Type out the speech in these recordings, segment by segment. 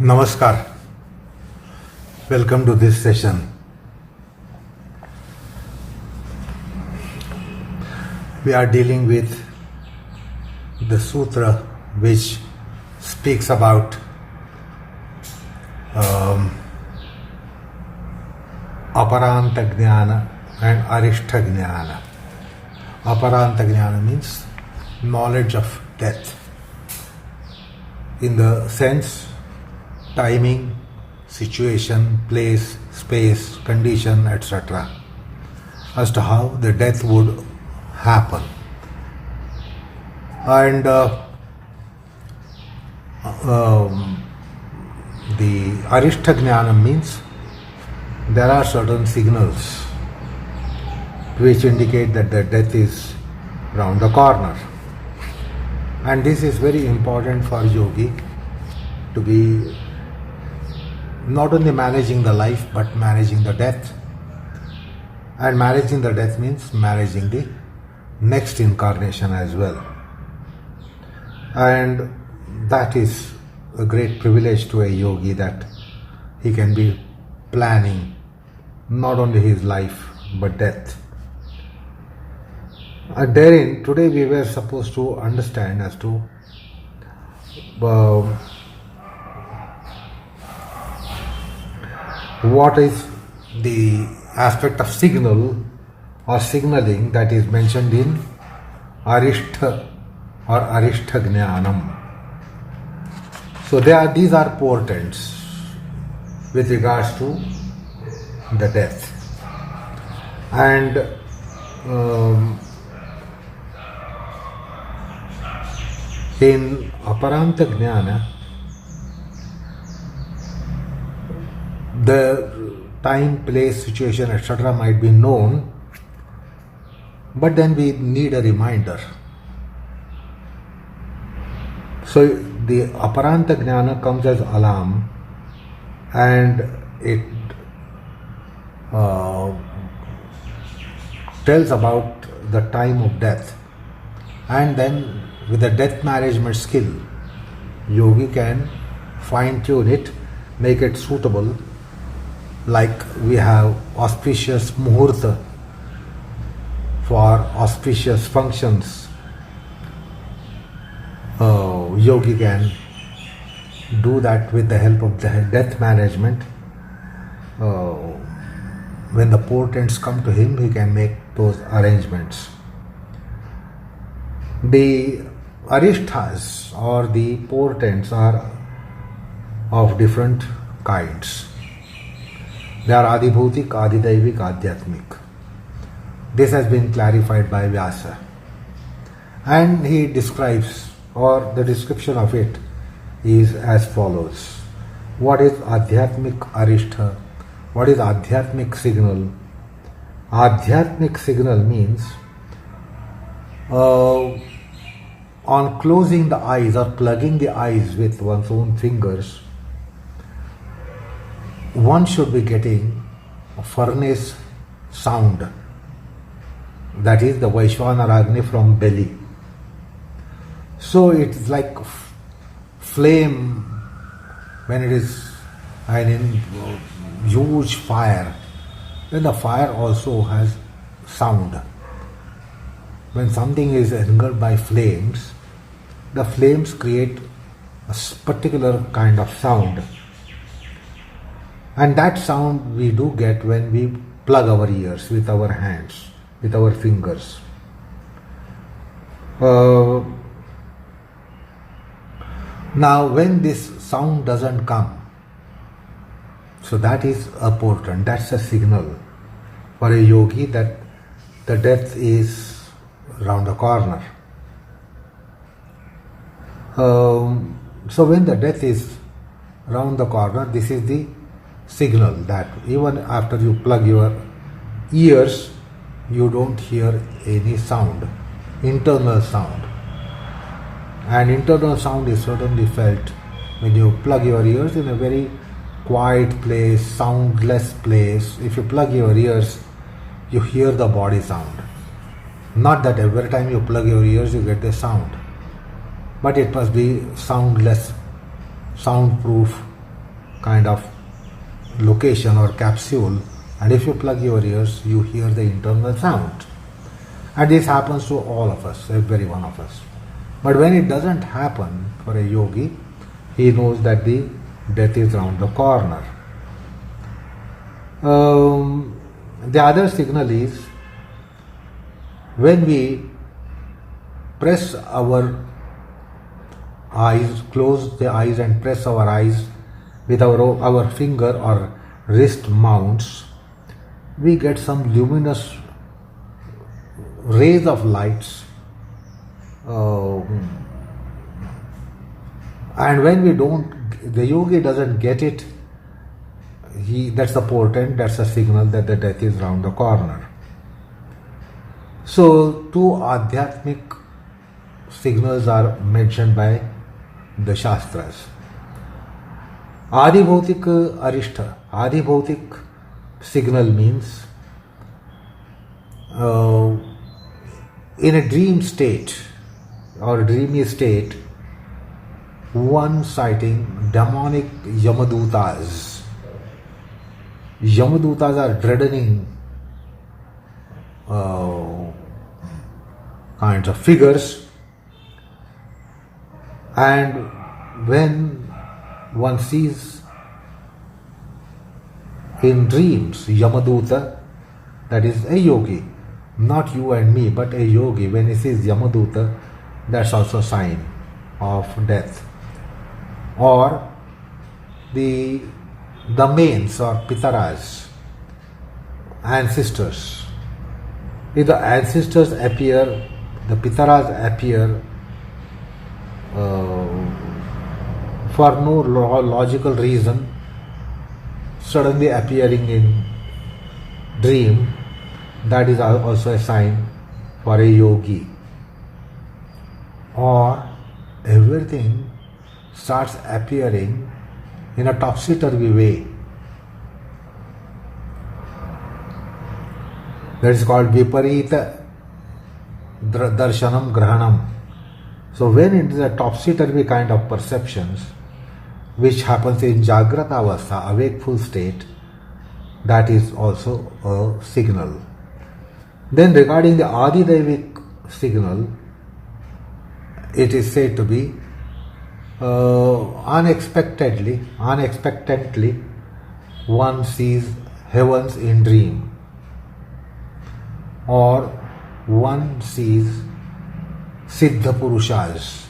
Namaskar. Welcome to this session. We are dealing with the sutra which speaks about Aparanta and Arishtha jnana. Aparanta jnana means knowledge of death in the sense, timing, situation, place, space, condition, etc. as to how the death would happen. And the Arishtha jnana means there are certain signals which indicate that the death is round the corner. And this is very important for yogi to be not only managing the life but managing the death. And managing the death means managing the next incarnation as well. And that is a great privilege to a yogi, that he can be planning not only his life but death. And therein, today we were supposed to understand as to what is the aspect of signal or signaling that is mentioned in Arishtha or Arishtha Jnanam. So these are portents with regards to the death. And in Aparanta Jnana, the time, place, situation, etc. might be known, but then we need a reminder. So the Aparanta Jnana comes as alarm, and it tells about the time of death. And then with the death management skill, yogi can fine tune it, make it suitable. Like we have auspicious muhurta for auspicious functions, yogi can do that with the help of the death management. When the portents come to him, he can make those arrangements. The arishthas or the portents are of different kinds. They are Adibhautik, Adidaivik, Adhyatmic. This has been clarified by Vyasa. And he describes, or the description of it is as follows. What is Adhyatmic Arishtha? What is Adhyatmic signal? Adhyatmic signal means on closing the eyes or plugging the eyes with one's own fingers, one should be getting a furnace sound, that is the vaishvanara agni from belly. So it's like flame when it is in huge fire. Then the fire also has sound. When something is angered by flames, the flames create a particular kind of sound. And that sound we do get when we plug our ears with our hands, with our fingers. Now when this sound doesn't come, so that is a portent, that's a signal for a yogi that the death is round the corner. So when the death is round the corner, this is the signal that even after you plug your ears, you don't hear any sound, internal sound. And internal sound is certainly felt when you plug your ears in a very quiet place, soundless place. If you plug your ears, you hear the body sound. Not that every time you plug your ears you get the sound, but it must be soundless, soundproof kind of location or capsule, and if you plug your ears, you hear the internal sound. And this happens to all of us, every one of us. But when it doesn't happen for a yogi, he knows that the death is round the corner. The other signal is when we press our eyes, close the eyes and press our eyes with our finger or wrist mounts, we get some luminous rays of lights. And when we don't, the yogi doesn't get it, that's a portent, that's a signal that the death is round the corner. So, two Adhyatmic signals are mentioned by the Shastras. Adibhautik Arishtha. Adibhautik signal means in a dream state or dreamy state, one sighting demonic yamadutas. Yamadutas are dreading kinds of figures, and when one sees in dreams Yamaduta, that is a yogi, not you and me, but a yogi, when he sees Yamaduta, that's also a sign of death. Or the mains or pitaras, ancestors. If the ancestors appear, the pitaras appear for no logical reason, suddenly appearing in dream, that is also a sign for a yogi. Or everything starts appearing in a topsy-turvy way. That is called viparita darshanam grahanam. So when it is a topsy-turvy kind of perceptions, which happens in Jagrata Avastha, a wakeful state, that is also a signal. Then regarding the Adidaivik signal, it is said to be unexpectedly one sees heavens in dream, or one sees Siddha Purushas,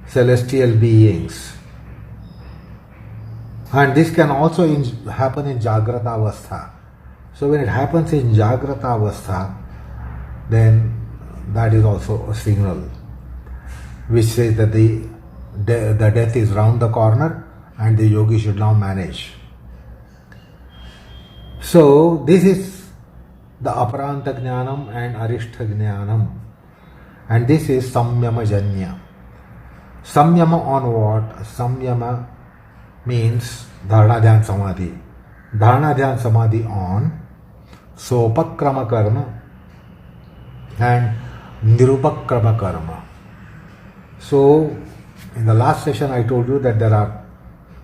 celestial beings. And this can also happen in Jagrata Avastha. So when it happens in Jagrata Avastha, then that is also a signal which says that the death is round the corner and the yogi should now manage. So this is the Aparanta Jnanam and Arishtha Jnanam, and this is Samyama Janya. Samyama on what? Samyama means Dharana Dhyan Samadhi. Dharana Dhyan Samadhi on Sopakrama Karma and Nirupakrama Karma. So in the last session I told you that there are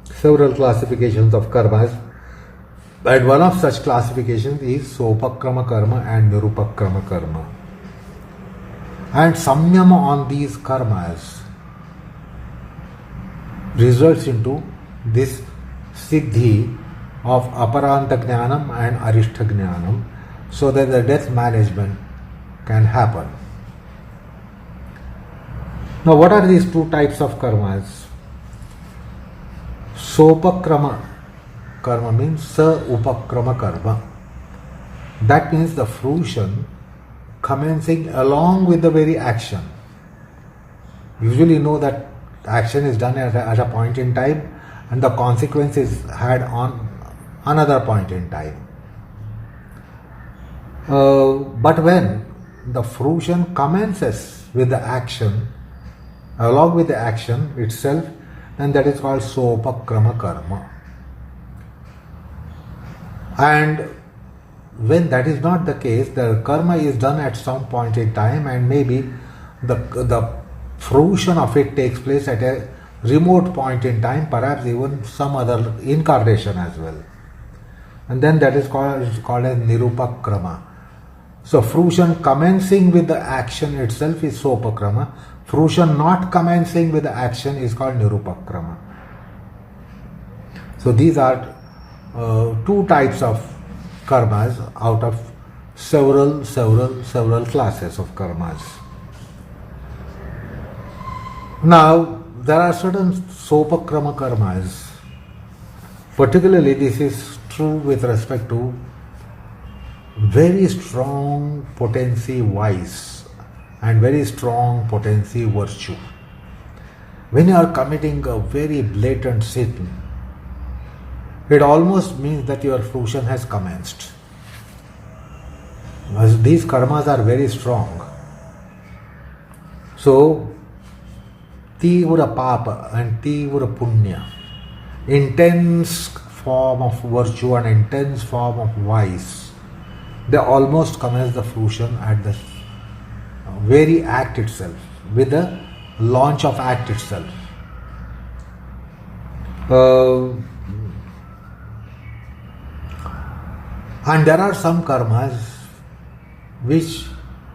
several classifications of karmas, and one of such classifications is Sopakrama Karma and Nirupakrama Karma. And Samyama on these karmas results into this Siddhi of Aparanta Jnanam and Arishtha Jnanam, so that the death management can happen. Now, what are these two types of karmas? Sopakrama karma means sa upakrama karma. That means the fruition commencing along with the very action. Usually know that action is done at a point in time and the consequence is had on another point in time. But when the fruition commences with the action, along with the action itself, then that is called Sopakrama karma. And when that is not the case, the karma is done at some point in time, and maybe the fruition of it takes place at a remote point in time, perhaps even some other incarnation as well. And then that is called as nirupakrama. So fruition commencing with the action itself is sopakrama. Fruition not commencing with the action is called nirupakrama. So these are two types of karmas out of several classes of karmas. Now, there are certain sopakrama karmas. Particularly, this is true with respect to very strong potency vice and very strong potency virtue. When you are committing a very blatant sin, it almost means that your fruition has commenced. As these karmas are very strong. So, tivra papa and tivra punya, intense form of virtue and intense form of vice, they almost commence the fruition at the very act itself, with the launch of act itself. And there are some karmas which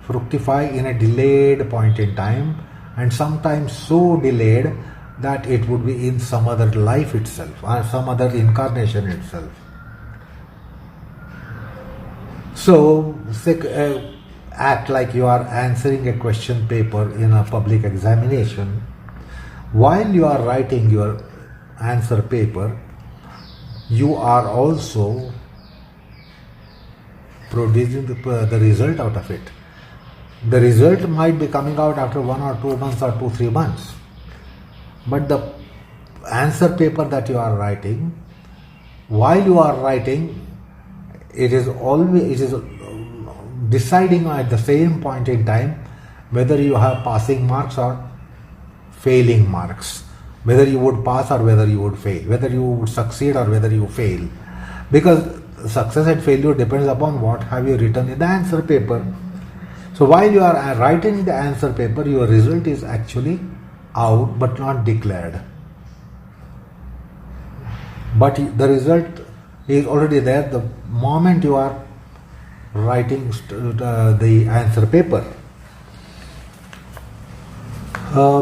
fructify in a delayed point in time, and sometimes so delayed that it would be in some other life itself or some other incarnation itself. So, act like you are answering a question paper in a public examination. While you are writing your answer paper, you are also producing the result out of it. The result might be coming out after 1 or 2 months or 2-3 months. But the answer paper that you are writing, while you are writing, it is deciding at the same point in time whether you have passing marks or failing marks, whether you would pass or whether you would fail, whether you would succeed or whether you fail. Because success and failure depends upon what have you written in the answer paper. So while you are writing the answer paper, your result is actually out but not declared. But the result is already there the moment you are writing the answer paper.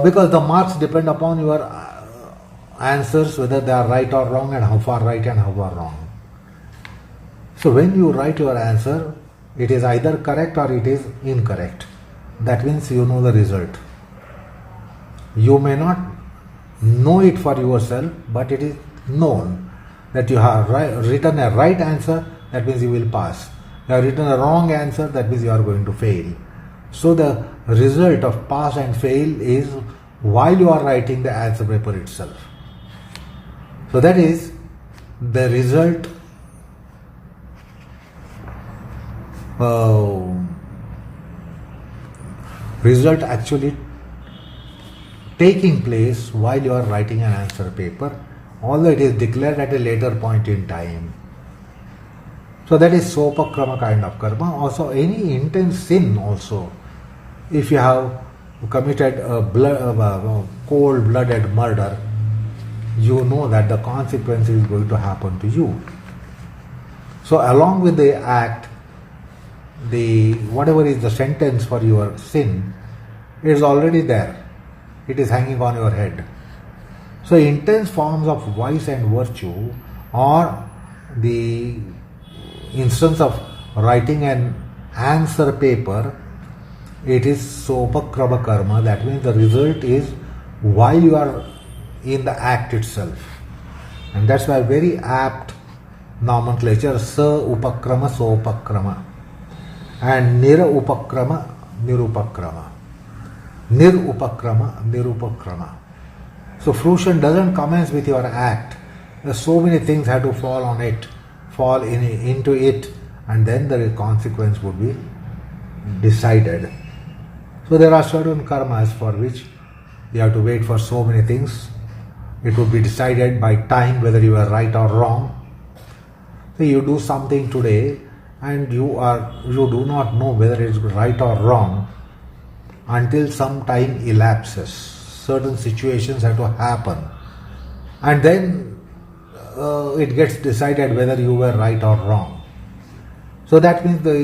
Because the marks depend upon your answers, whether they are right or wrong and how far right and how far wrong. So when you write your answer, it is either correct or it is incorrect. That means you know the result. You may not know it for yourself, but it is known that you have written a right answer, that means you will pass. You have written a wrong answer, that means you are going to fail. So the result of pass and fail is while you are writing the answer paper itself. So that is the result. Result actually taking place while you are writing an answer paper, although it is declared at a later point in time. So that is sopakrama kind of karma. Also any intense sin also. If you have committed a cold-blooded murder, you know that the consequence is going to happen to you. So along with the act, whatever is the sentence for your sin, it is already there. It is hanging on your head. So intense forms of vice and virtue, or the instance of writing an answer paper, it is sopakrama karma. That means the result is while you are in the act itself. And that's why very apt nomenclature, sa upakrama, sopakrama, and nira upakrama, nirupakrama. Nir upakrama, nirupakrama. So fruition doesn't commence with your act. There's so many things have to fall into it, and then the consequence would be decided. So there are certain karmas for which you have to wait for so many things. It would be decided by time whether you are right or wrong. So you do something today and you do not know whether it's right or wrong until some time elapses. certain situations have to happen, and then it gets decided whether you were right or wrong. So that means the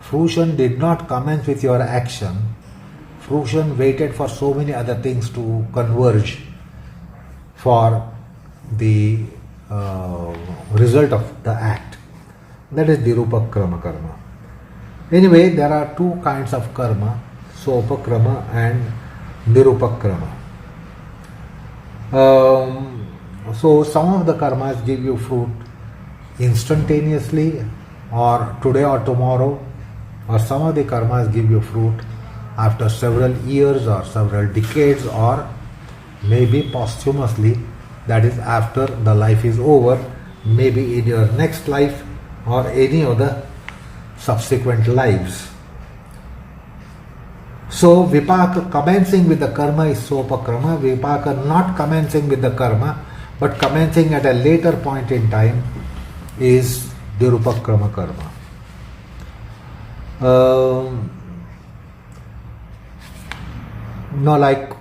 fruition did not commence with your action. Fruition waited for so many other things to converge for the result of the act. That is Nirupakrama karma. Anyway, there are two kinds of karma, Sopakrama and Nirupakrama. So some of the karmas give you fruit instantaneously, or today or tomorrow, or some of the karmas give you fruit after several years or several decades, or maybe posthumously, that is after the life is over, maybe in your next life or any other subsequent lives. So vipaka commencing with the karma is sopakrama, vipaka not commencing with the karma but commencing at a later point in time is nirupakrama karma. Like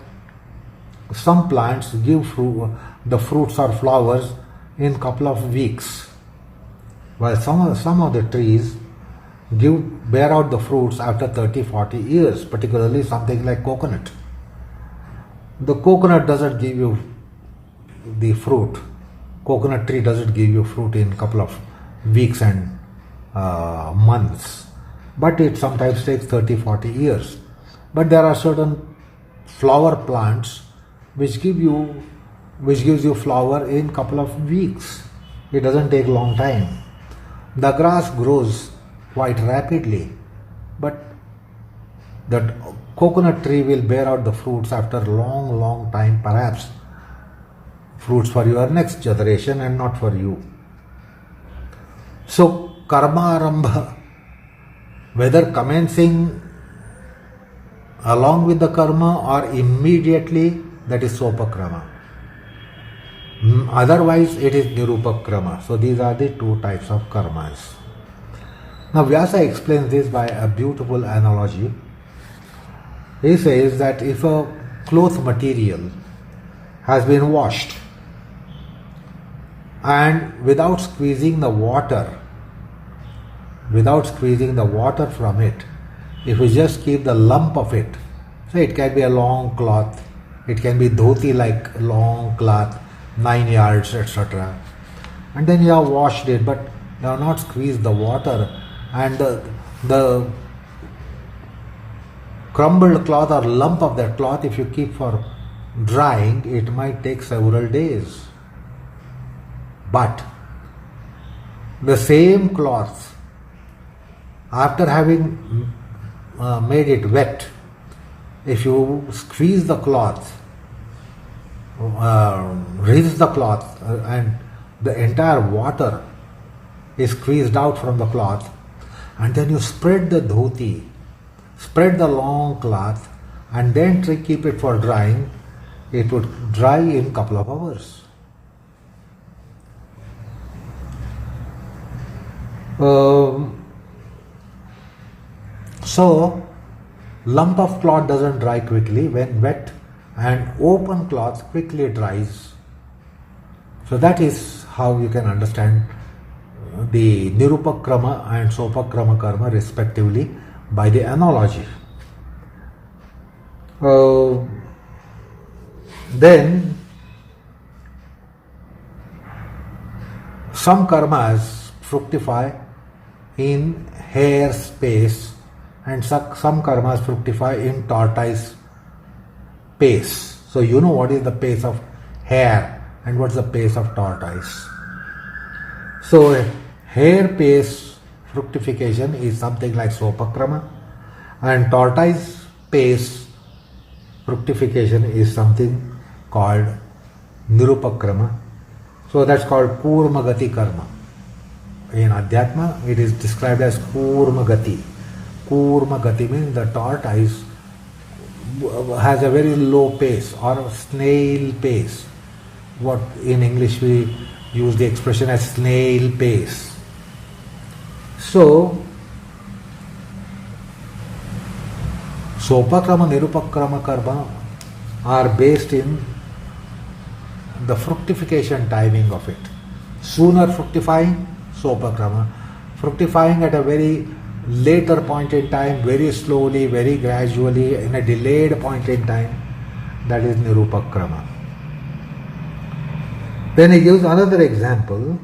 some plants give fruit, the fruits or flowers in couple of weeks, while some of the trees bear out the fruits after 30-40 years, particularly something like coconut. The coconut doesn't give you the fruit. Coconut tree doesn't give you fruit in couple of weeks and months, but it sometimes takes 30-40 years. But there are certain flower plants which gives you flower in couple of weeks. It doesn't take long time. The grass grows quite rapidly, but that coconut tree will bear out the fruits after long time, perhaps fruits for your next generation and not for you. So karma arambha, whether commencing along with the karma or immediately, that is sopakrama. Otherwise it is nirupakrama. So these are the two types of karmas. Now Vyasa explains this by a beautiful analogy. He says that if a cloth material has been washed and without squeezing the water from it, if we just keep the lump of it, so it can be a long cloth, it can be dhoti like long cloth, 9 yards, etc. And then you have washed it, but you have not squeezed the water, and the crumbled cloth or lump of that cloth, if you keep for drying, it might take several days. But the same cloth, after having made it wet, if you squeeze the cloth, rinse the cloth, and the entire water is squeezed out from the cloth, and then you spread the dhoti, spread the long cloth, and then keep it for drying, it would dry in a couple of hours. So lump of cloth doesn't dry quickly. When wet and open cloth quickly dries. So that is how you can understand the nirupakrama and sopakrama karma respectively by the analogy. Then some karmas fructify in hair space, and some karmas fructify in tortoise pace. So you know what is the pace of hare and what's the pace of tortoise. So hair pace fructification is something like sopakrama, and tortoise pace fructification is something called nirupakrama. So that's called kurmagati karma. In Adhyatma, it is described as kurmagati. Kurmagati means the tortoise has a very low pace or a snail pace. What in English we use the expression as snail pace. So, sopakrama, nirupakrama karma are based in the fructification timing of it. Sooner fructifying, sopakrama. Fructifying at a very later point in time, very slowly, very gradually, in a delayed point in time, that is nirupakrama. Then he gives another example.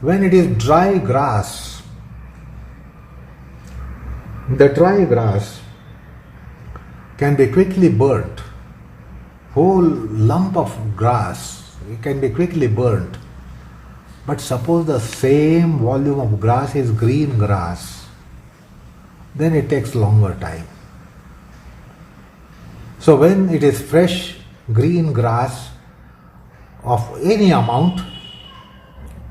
When it is dry grass, the dry grass can be quickly burnt. Whole lump of grass can be quickly burnt. But suppose the same volume of grass is green grass, then it takes longer time. So when it is fresh green grass of any amount,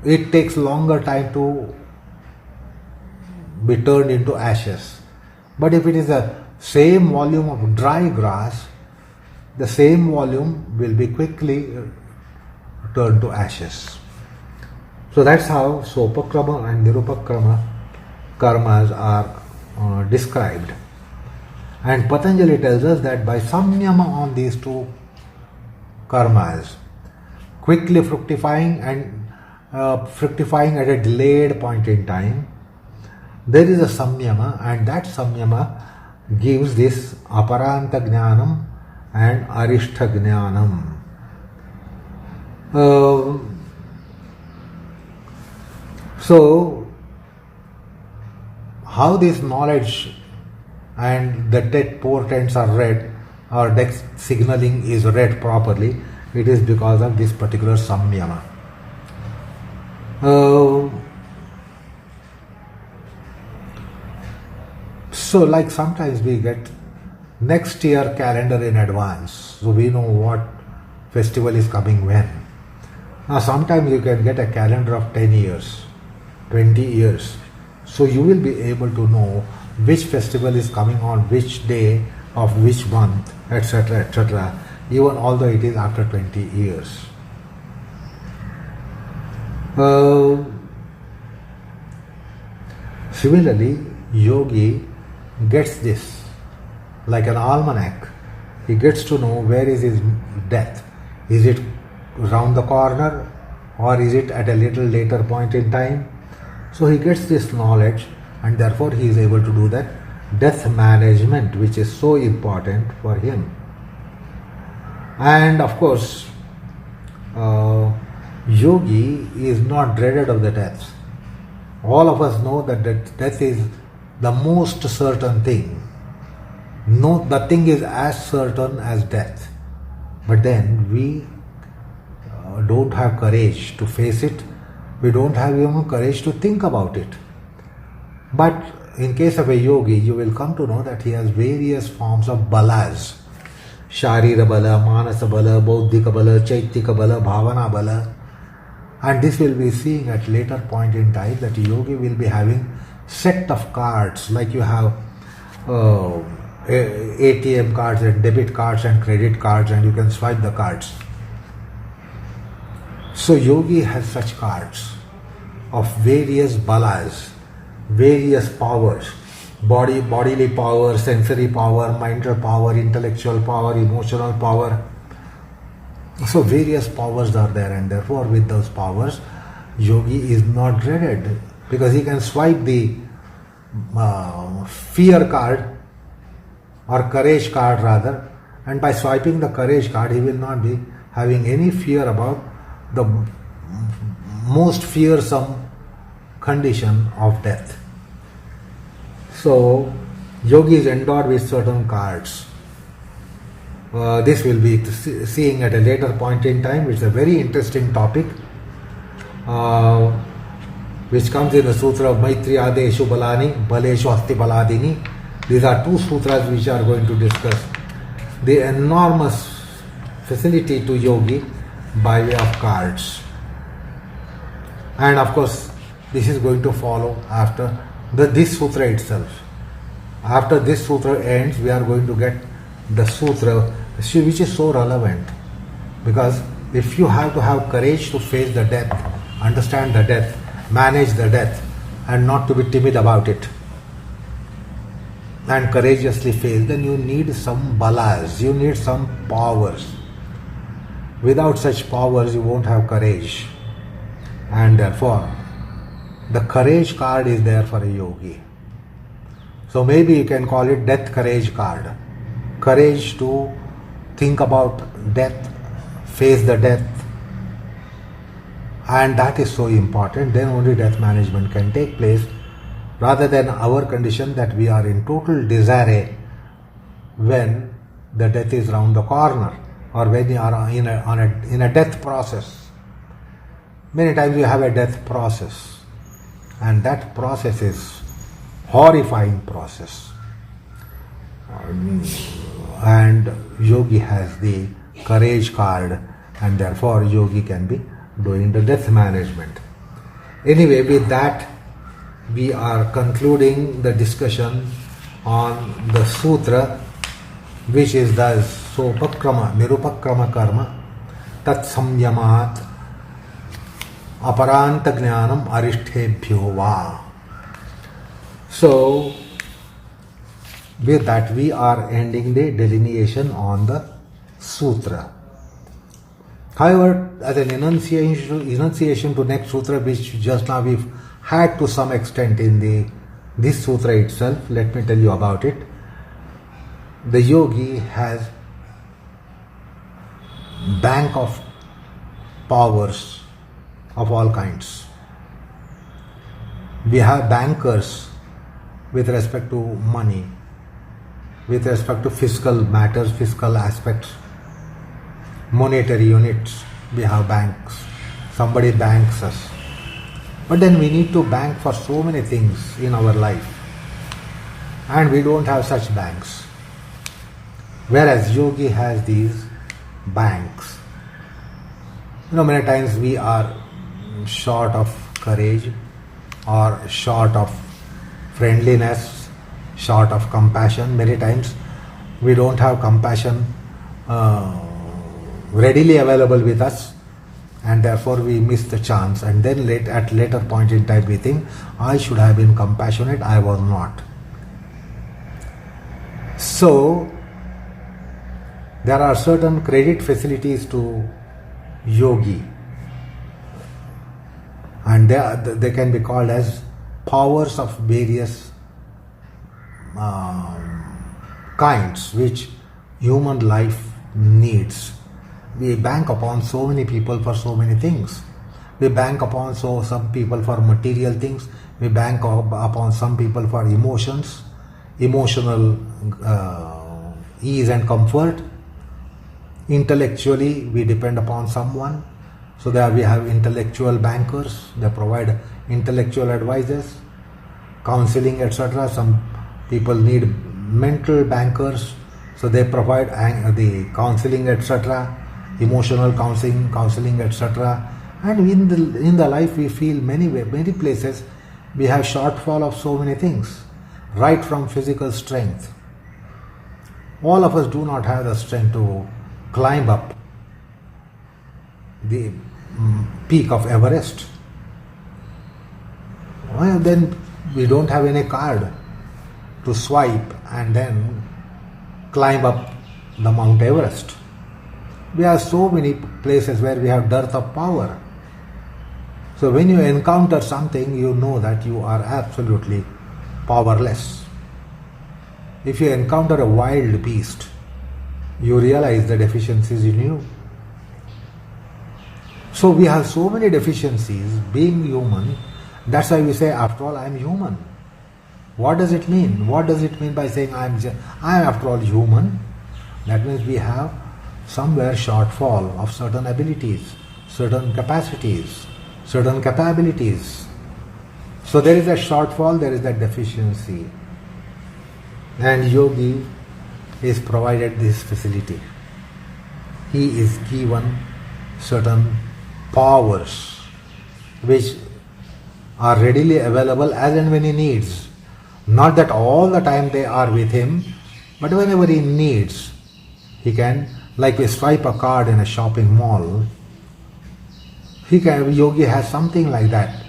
it takes longer time to be turned into ashes. But if it is the same volume of dry grass, the same volume will be quickly turned to ashes. So that's how sopakrama and nirupakrama karmas are described. And Patanjali tells us that by samyama on these two karmas, quickly fructifying and fructifying at a delayed point in time, there is a samyama, and that samyama gives this aparanta jnanam and arishtha jnanam. So, how this knowledge and the death portents are read, or death signaling is read properly, it is because of this particular samyama. So, like sometimes we get next year calendar in advance, so we know what festival is coming when. Now, sometimes you can get a calendar of 10 years, 20 years. So, you will be able to know which festival is coming on which day of which month, etc., etc., even although it is after 20 years. Similarly, Yogi gets this like an almanac. He gets to know where is his death. Is it round the corner, or is it at a little later point in time? So he gets this knowledge, and therefore he is able to do that death management, which is so important for him. And of course, Yogi is not dreaded of the death. All of us know that death is the most certain thing. No, nothing is as certain as death. But then we don't have courage to face it. We don't have even courage to think about it. But in case of a yogi, you will come to know that he has various forms of balas. Sharira bala, manasa bala, bodhika bala, chaitika bala, bhavana bala. And this will be seeing at later point in time that yogi will be having set of cards, like you have ATM cards and debit cards and credit cards, and you can swipe the cards. So yogi has such cards of various balas, various powers, bodily power, sensory power, mental power, intellectual power, emotional power. So various powers are there, and therefore with those powers, yogi is not dreaded, because he can swipe the fear card, or courage card rather, and by swiping the courage card, he will not be having any fear about the most fearsome condition of death. So, yogi is endowed with certain cards. This will be seeing at a later point in time. It's a very interesting topic, which comes in the Sutra of Maitriyadeshu Balani, Baleshu Asti Baladini. These are two sutras which are going to discuss the enormous facility to yogi by way of cards. And of course, this is going to follow after this sutra itself. After this sutra ends, we are going to get the sutra which is so relevant, because if you have to have courage to face the death, understand the death, manage the death, and not to be timid about it, and courageously face, then you need some balas, you need some powers. Without such powers, you won't have courage. And therefore, the courage card is there for a yogi. So maybe you can call it death courage card. Courage to think about death, face the death. And that is so important. Then only death management can take place, rather than our condition that we are in total disarray when the death is round the corner, or when you are in a death process. Many times you have a death process, and that process is horrifying process. And yogi has the courage card, and therefore yogi can be doing the death management. Anyway, with that we are concluding the discussion on the sutra, which is thus: sopakrama nirupakrama karma tat samyamat aparanta jnanam arishtebhyo va. So with that we are ending the delineation on the sutra. However, as an enunciation to next sutra, which just now we've had to some extent in this sutra itself, let me tell you about it. The yogi has bank of powers of all kinds. We have bankers with respect to money, with respect to fiscal matters, fiscal aspects, monetary units. We have banks. Somebody banks us. But then we need to bank for so many things in our life, and we don't have such banks. Whereas yogi has these banks. Many times we are short of courage, or short of friendliness, short of compassion. Many times we don't have compassion readily available with us, and therefore we miss the chance, and then at later point in time we think, I should have been compassionate, I was not. So there are certain credit facilities to yogi, and they can be called as powers of various kinds which human life needs. We bank upon so many people for so many things. We bank upon some people for material things. We bank upon some people for emotions, emotional ease and comfort. Intellectually, we depend upon someone. So there we have intellectual bankers. They provide intellectual advices, counseling, etc. Some people need mental bankers, so they provide the counseling, etc., emotional counseling, etc. And in the life we feel many places we have shortfall of so many things, right from physical strength. All of us do not have the strength to climb up the peak of Everest. Well, then we don't have any card to swipe and then climb up the Mount Everest. We have so many places where we have dearth of power. So when you encounter something, you know that you are absolutely powerless. If you encounter a wild beast, you realize the deficiencies in you. So we have so many deficiencies being human. That's why we say, after all, I am human. What does it mean? What does it mean by saying I am after all human? That means we have somewhere shortfall of certain abilities, certain capacities, certain capabilities. So there is a shortfall, there is a deficiency. And yogi is provided this facility. He is given certain powers which are readily available as and when he needs. Not that all the time they are with him, but whenever he needs, he can, like we swipe a card in a shopping mall, yogi has something like that,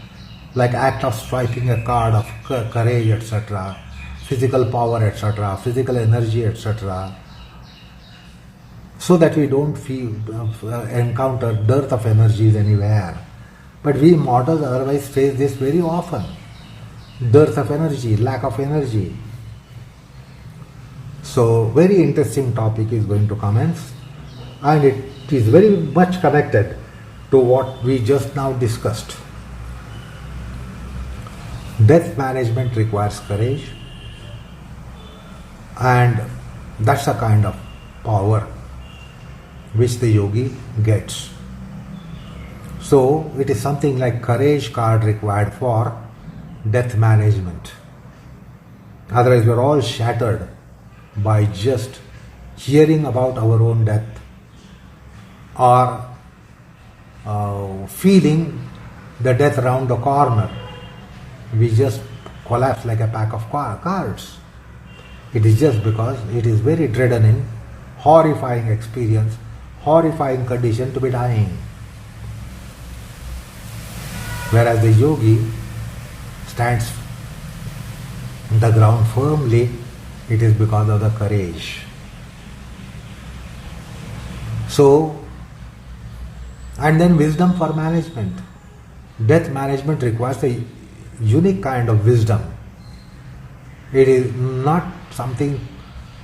like act of swiping a card of courage, etc., physical power, etc., physical energy, etc., so that we don't encounter dearth of energies anywhere. But we mortals otherwise face this very often. Dearth of energy, lack of energy. So, very interesting topic is going to commence, and it is very much connected to what we just now discussed. Death management requires courage, and that's a kind of power which the yogi gets. So, it is something like courage card required for death management. Otherwise, we are all shattered by just hearing about our own death or feeling the death around the corner. We just collapse like a pack of cards. It is just because it is very dreading, horrifying experience, horrifying condition to be dying. Whereas the yogi stands the ground firmly, it is because of the courage. So, and then wisdom for management. Death management requires a unique kind of wisdom. It is not something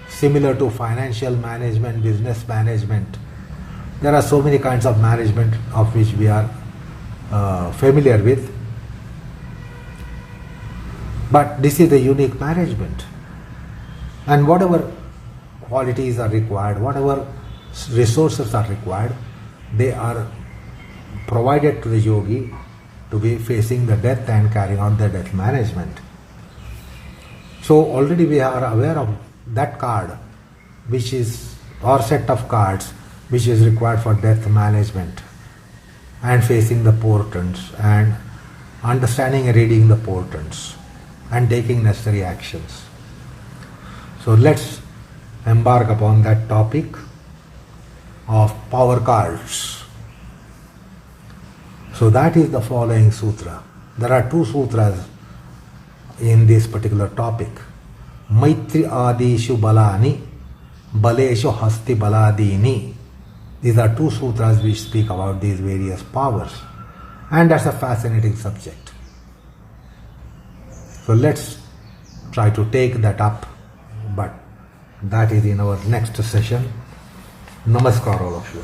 similar to financial management, business management. There are so many kinds of management of which we are familiar with. But this is the unique management. And whatever qualities are required, whatever resources are required, they are provided to the yogi to be facing the death and carrying out the death management. So already we are aware of that card, which is, or set of cards, which is required for death management and facing the portents and understanding and reading the portents and taking necessary actions. So let's embark upon that topic of power cards. So that is the following sutra. There are two sutras in this particular topic. Maitri Adishu Balani, Baleshu Hasti Baladini. These are two sutras which speak about these various powers. And that's a fascinating subject. So let's try to take that up, but that is in our next session. Namaskar all of you.